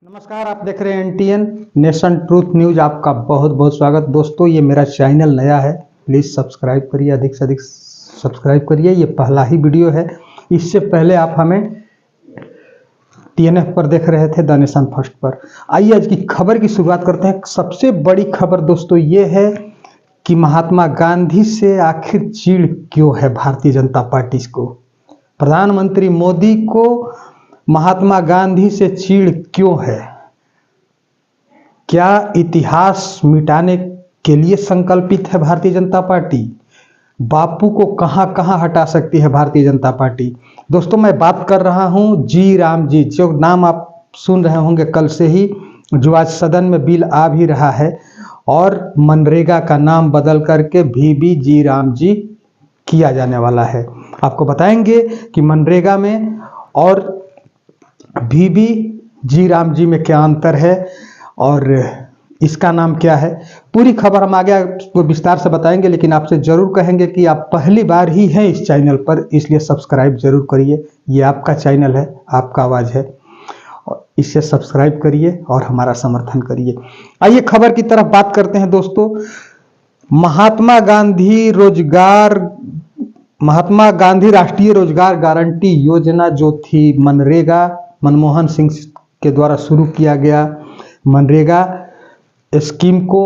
नमस्कार, आप देख रहे हैं एनटीएन नेशन ट्रूथ न्यूज। आपका बहुत बहुत स्वागत दोस्तों। ये मेरा चैनल नया है, प्लीज़ सब्सक्राइब करिए, अधिक से अधिक सब्सक्राइब करिए। ये पहला ही वीडियो है। इससे पहले आप हमें टीएनएफ पर देख रहे थे, द नेशन फर्स्ट पर। आइए आज की खबर की शुरुआत करते हैं। सबसे बड़ी खबर दोस्तों ये है कि महात्मा गांधी से आखिर चिढ़ क्यों है भारतीय जनता पार्टी को। प्रधानमंत्री मोदी को महात्मा गांधी से चिढ़ क्यों है? क्या इतिहास मिटाने के लिए संकल्पित है भारतीय जनता पार्टी? बापू को कहां कहां हटा सकती है भारतीय जनता पार्टी? दोस्तों, मैं बात कर रहा हूं जी राम जी, जो नाम आप सुन रहे होंगे कल से ही, जो आज सदन में बिल आ भी रहा है, और मनरेगा का नाम बदल करके VB जी राम जी किया जाने वाला है। आपको बताएंगे कि मनरेगा में और VB जी राम जी में क्या अंतर है और इसका नाम क्या है। पूरी खबर हम आगे आपको विस्तार से बताएंगे, लेकिन आपसे जरूर कहेंगे कि आप पहली बार ही हैं इस चैनल पर, इसलिए सब्सक्राइब जरूर करिए। ये आपका चैनल है, आपका आवाज़ है, और इसे सब्सक्राइब करिए और हमारा समर्थन करिए। आइए खबर की तरफ बात करते हैं दोस्तों। महात्मा गांधी राष्ट्रीय रोजगार गारंटी योजना जो थी, मनरेगा, मनमोहन सिंह के द्वारा शुरू किया गया मनरेगा स्कीम को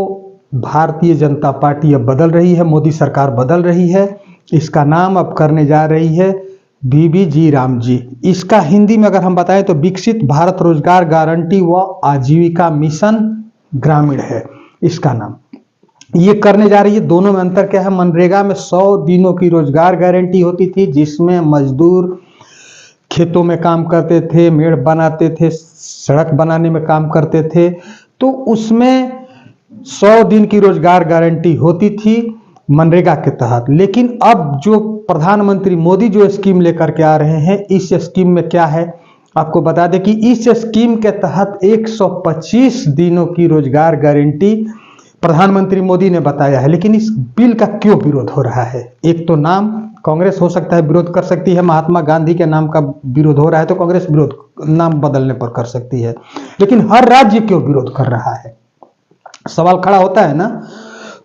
भारतीय जनता पार्टी अब बदल रही है, मोदी सरकार बदल रही है। इसका नाम अब करने जा रही है VB जी राम जी। इसका हिंदी में अगर हम बताएं तो विकसित भारत रोजगार गारंटी व आजीविका मिशन ग्रामीण है इसका नाम। ये करने जा रही है। दोनों में अंतर क्या है? मनरेगा में 100 दिनों की रोजगार गारंटी होती थी, जिसमें मजदूर खेतों में काम करते थे, मेड़ बनाते थे, सड़क बनाने में काम करते थे, तो उसमें 100 दिन की रोजगार गारंटी होती थी मनरेगा के तहत। लेकिन अब जो प्रधानमंत्री मोदी जो स्कीम लेकर के आ रहे हैं, इस स्कीम में क्या है आपको बता दें कि इस स्कीम के तहत 125 दिनों की रोजगार गारंटी प्रधानमंत्री मोदी ने बताया है। लेकिन इस बिल का क्यों विरोध हो रहा है? एक तो नाम, कांग्रेस हो सकता है विरोध कर सकती है, महात्मा गांधी के नाम का विरोध हो रहा है तो कांग्रेस विरोध नाम बदलने पर कर सकती है, लेकिन हर राज्य क्यों विरोध कर रहा है, सवाल खड़ा होता है ना।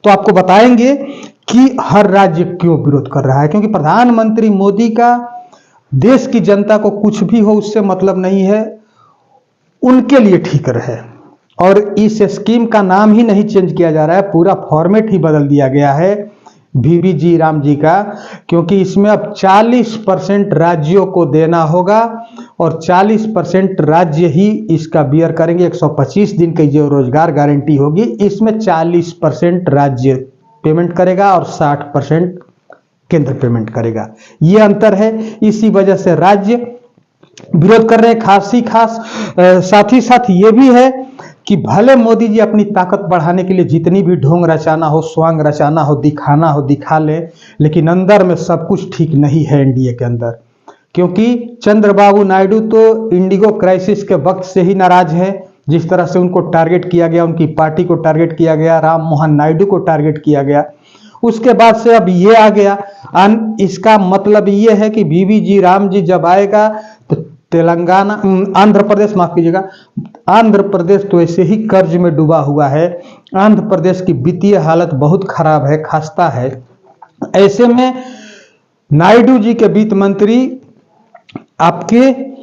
तो आपको बताएंगे कि हर राज्य क्यों विरोध कर रहा है। क्योंकि प्रधानमंत्री मोदी का देश की जनता को कुछ भी हो उससे मतलब नहीं है, उनके लिए ठीक रहे। और इस स्कीम का नाम ही नहीं चेंज किया जा रहा है, पूरा फॉर्मेट ही बदल दिया गया है VB जी राम जी का, क्योंकि इसमें अब 40% राज्यों को देना होगा और 40% राज्य ही इसका बियर करेंगे। 125 दिन की जो रोजगार गारंटी होगी, इसमें 40% राज्य पेमेंट करेगा और 60% केंद्र पेमेंट करेगा। ये अंतर है, इसी वजह से राज्य विरोध कर रहे हैं। साथ ही साथ ये भी है कि भले मोदी जी अपनी ताकत बढ़ाने के लिए जितनी भी ढोंग रचाना हो, स्वांग रचाना हो, दिखाना हो दिखा ले, लेकिन अंदर में सब कुछ ठीक नहीं है एनडीए के अंदर। क्योंकि चंद्रबाबू नायडू तो इंडिगो क्राइसिस के वक्त से ही नाराज है। जिस तरह से उनको टारगेट किया गया, उनकी पार्टी को टारगेट किया गया, राम मोहन नायडू को टारगेट किया गया, उसके बाद से अब ये आ गया। इसका मतलब ये है कि VB जी राम जी जब आएगा तो तेलंगाना, आंध्र प्रदेश, माफ कीजिएगा, आंध्र प्रदेश तो ऐसे ही कर्ज में डूबा हुआ है। आंध्र प्रदेश की वित्तीय हालत बहुत खराब है, खस्ता है। ऐसे में नायडू जी के वित्त मंत्री आपके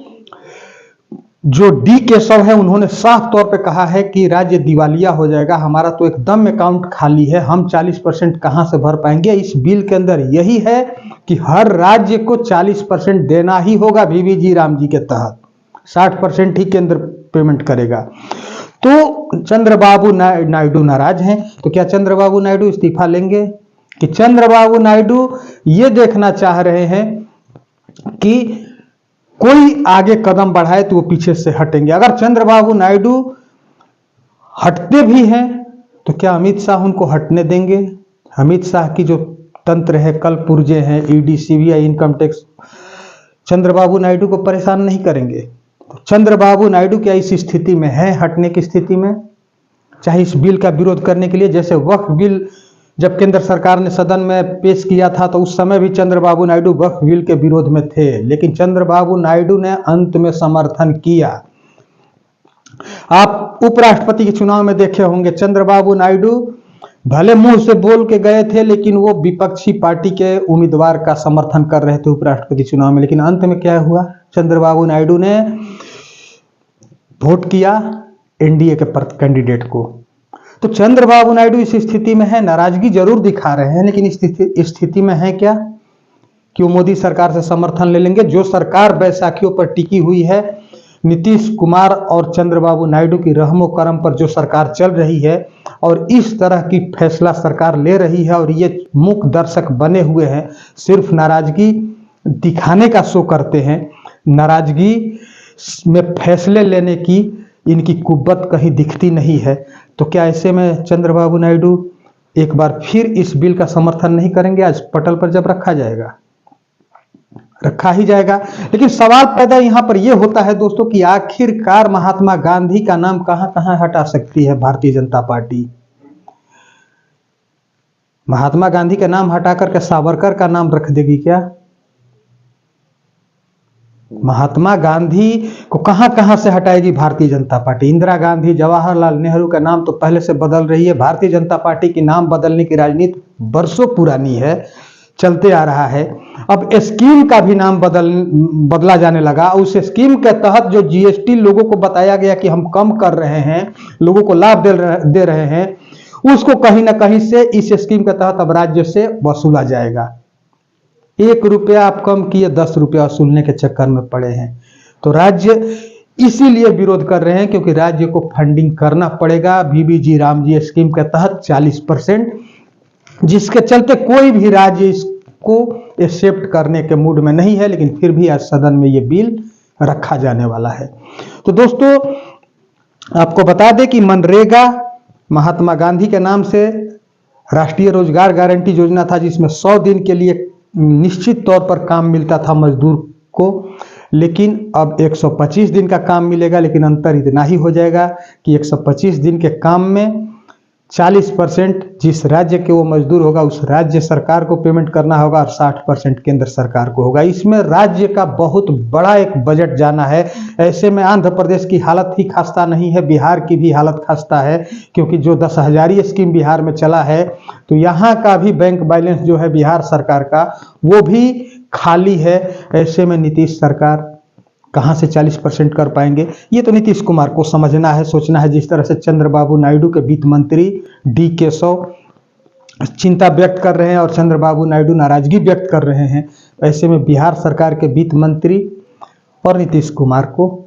जो डी केशव है, उन्होंने साफ तौर पे कहा है कि राज्य दिवालिया हो जाएगा, हमारा तो एकदम अकाउंट खाली है, हम 40% कहां से भर पाएंगे। इस बिल के अंदर यही है कि हर राज्य को 40% देना ही होगा VB जी राम जी के तहत, 60% ही केंद्र पेमेंट करेगा। तो चंद्रबाबू नायडू नाराज हैं। तो क्या चंद्रबाबू नायडू इस्तीफा लेंगे? कि चंद्रबाबू नायडू ये देखना चाह रहे हैं कि कोई आगे कदम बढ़ाए तो वो पीछे से हटेंगे। अगर चंद्रबाबू नायडू हटते भी हैं तो क्या अमित शाह उनको हटने देंगे? अमित शाह की जो तंत्र है, कल पुर्जे हैं, ED, CBI, income tax, Chandrababu Naidu को परेशान नहीं करेंगे। तो चंद्रबाबू नायडू क्या इस स्थिति में है, हटने की स्थिति में, चाहे इस बिल का विरोध करने के लिए? जैसे वक्फ बिल जब केंद्र सरकार ने सदन में पेश किया था तो उस समय भी चंद्रबाबू नायडू वक्फ बिल के विरोध में थे, लेकिन चंद्रबाबू नायडू ने अंत में समर्थन किया। आप उपराष्ट्रपति के चुनाव में देखे होंगे, चंद्रबाबू नायडू भले मुंह से बोल के गए थे, लेकिन वो विपक्षी पार्टी के उम्मीदवार का समर्थन कर रहे थे उपराष्ट्रपति चुनाव में, लेकिन अंत में क्या हुआ, चंद्रबाबू नायडू ने वोट किया एनडीए के कैंडिडेट को। तो चंद्रबाबू नायडू इस स्थिति में है, नाराजगी जरूर दिखा रहे हैं, लेकिन इस स्थिति में है क्या कि वो मोदी सरकार से समर्थन ले लेंगे। जो सरकार बैसाखियों पर टिकी हुई है, नीतीश कुमार और चंद्रबाबू नायडू की रहमो करम पर जो सरकार चल रही है और इस तरह की फैसला सरकार ले रही है और ये मूक दर्शक बने हुए हैं, सिर्फ नाराजगी दिखाने का शो करते हैं, नाराजगी में फैसले लेने की इनकी कुव्वत कहीं दिखती नहीं है। तो क्या ऐसे में चंद्रबाबू नायडू एक बार फिर इस बिल का समर्थन नहीं करेंगे? आज पटल पर जब रखा जाएगा, रखा ही जाएगा। लेकिन सवाल पैदा यहां पर यह होता है दोस्तों कि आखिरकार महात्मा गांधी का नाम कहां कहां हटा सकती है भारतीय जनता पार्टी? महात्मा गांधी का नाम हटा करके सावरकर का नाम रख देगी क्या? महात्मा गांधी को कहां कहां से हटाएगी भारतीय जनता पार्टी? इंदिरा गांधी, जवाहरलाल नेहरू का नाम तो पहले से बदल रही है। भारतीय जनता पार्टी की नाम बदलने की राजनीति बरसों पुरानी है, चलते आ रहा है। अब स्कीम का भी नाम बदला जाने लगा। उस स्कीम के तहत जो जीएसटी लोगों को बताया गया कि हम कम कर रहे हैं, लोगों को लाभ दे रहे हैं, उसको कहीं ना कहीं से इस स्कीम के तहत अब राज्य से वसूला जाएगा। 1 रुपया आप कम किए, 10 रुपया वसूलने के चक्कर में पड़े हैं। तो राज्य इसीलिए विरोध कर रहे हैं क्योंकि राज्य को फंडिंग करना पड़ेगा बीबीजी रामजी स्कीम के तहत 40%, जिसके चलते कोई भी राज्य इसको एक्सेप्ट करने के मूड में नहीं है। लेकिन फिर भी आज सदन में ये बिल रखा जाने वाला है। तो दोस्तों, आपको बता दें कि मनरेगा महात्मा गांधी के नाम से राष्ट्रीय रोजगार गारंटी योजना था, जिसमें 100 दिन के लिए निश्चित तौर पर काम मिलता था मजदूर को, लेकिन अब 125 दिन का काम मिलेगा। लेकिन अंतर इतना ही हो जाएगा कि 125 दिन के काम में 40% जिस राज्य के वो मजदूर होगा उस राज्य सरकार को पेमेंट करना होगा और 60% केंद्र सरकार को होगा। इसमें राज्य का बहुत बड़ा एक बजट जाना है। ऐसे में आंध्र प्रदेश की हालत ही खस्ता नहीं है, बिहार की भी हालत खस्ता है, क्योंकि जो 10,000 स्कीम बिहार में चला है तो यहाँ का भी बैंक बैलेंस जो है बिहार सरकार का वो भी खाली है। ऐसे में नीतीश सरकार कहाँ से 40% कर पाएंगे? ये तो नीतीश कुमार को समझना है, सोचना है। जिस तरह से चंद्रबाबू नायडू के वित्त मंत्री डी केशव चिंता व्यक्त कर रहे हैं और चंद्रबाबू नायडू नाराजगी व्यक्त कर रहे हैं, ऐसे में बिहार सरकार के वित्त मंत्री और नीतीश कुमार को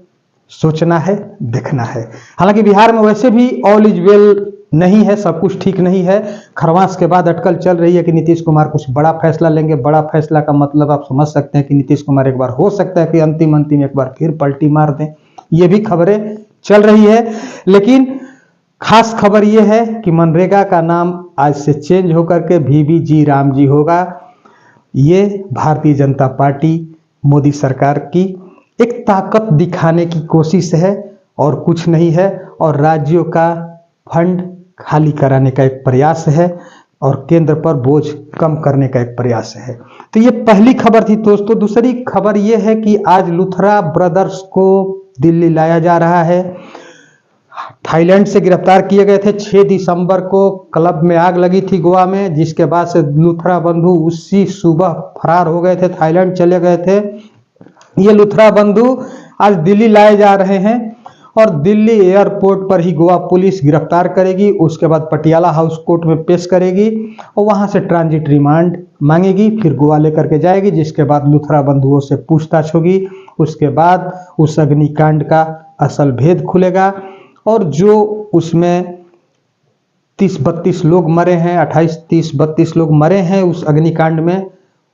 सोचना है, देखना है। हालांकि बिहार में वैसे भी ऑल इज वेल नहीं है, सब कुछ ठीक नहीं है। खरवास के बाद अटकल चल रही है कि नीतीश कुमार कुछ बड़ा फैसला लेंगे। बड़ा फैसला का मतलब आप समझ सकते हैं कि नीतीश कुमार एक बार हो सकता है कि अंतिम एक बार फिर पलटी मार दें। ये भी खबरें चल रही है। लेकिन खास खबर यह है कि मनरेगा का नाम आज से चेंज होकर के बीबीजी रामजी होगा। ये भारतीय जनता पार्टी मोदी सरकार की एक ताकत दिखाने की कोशिश है और कुछ नहीं है, और राज्यों का फंड खाली कराने का एक प्रयास है और केंद्र पर बोझ कम करने का एक प्रयास है। तो ये पहली खबर थी दोस्तों। दूसरी खबर ये है कि आज लुथरा ब्रदर्स को दिल्ली लाया जा रहा है। थाईलैंड से गिरफ्तार किए गए थे। 6 दिसंबर को क्लब में आग लगी थी गोवा में, जिसके बाद से लुथरा बंधु उसी सुबह फरार हो गए थे, थाईलैंड चले गए थे। ये लुथरा बंधु आज दिल्ली लाए जा रहे हैं और दिल्ली एयरपोर्ट पर ही गोवा पुलिस गिरफ्तार करेगी। उसके बाद पटियाला हाउस कोर्ट में पेश करेगी और वहां से ट्रांजिट रिमांड मांगेगी, फिर गोवा लेकर के जाएगी, जिसके बाद लुथरा बंधुओं से पूछताछ होगी। उसके बाद उस अग्निकांड का असल भेद खुलेगा और जो उसमें 30-32 लोग मरे हैं, 28-30-32 लोग मरे हैं उस अग्निकांड में,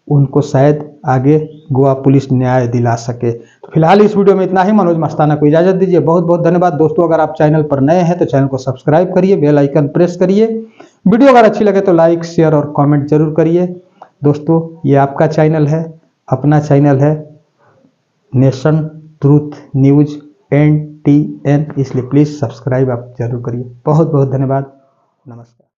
उनको शायद आगे गोवा पुलिस न्याय दिला सके। तो फिलहाल इस वीडियो में इतना ही। मनोज मस्ताना को इजाजत दीजिए। बहुत बहुत धन्यवाद दोस्तों। अगर आप चैनल पर नए हैं तो चैनल को सब्सक्राइब करिए, बेल आइकन प्रेस करिए। वीडियो अगर अच्छी लगे तो लाइक, शेयर और कमेंट जरूर करिए। दोस्तों, ये आपका चैनल है, अपना चैनल है, नेशन ट्रूथ न्यूज NTN, इसलिए प्लीज सब्सक्राइब आप जरूर करिए। बहुत बहुत धन्यवाद। नमस्कार।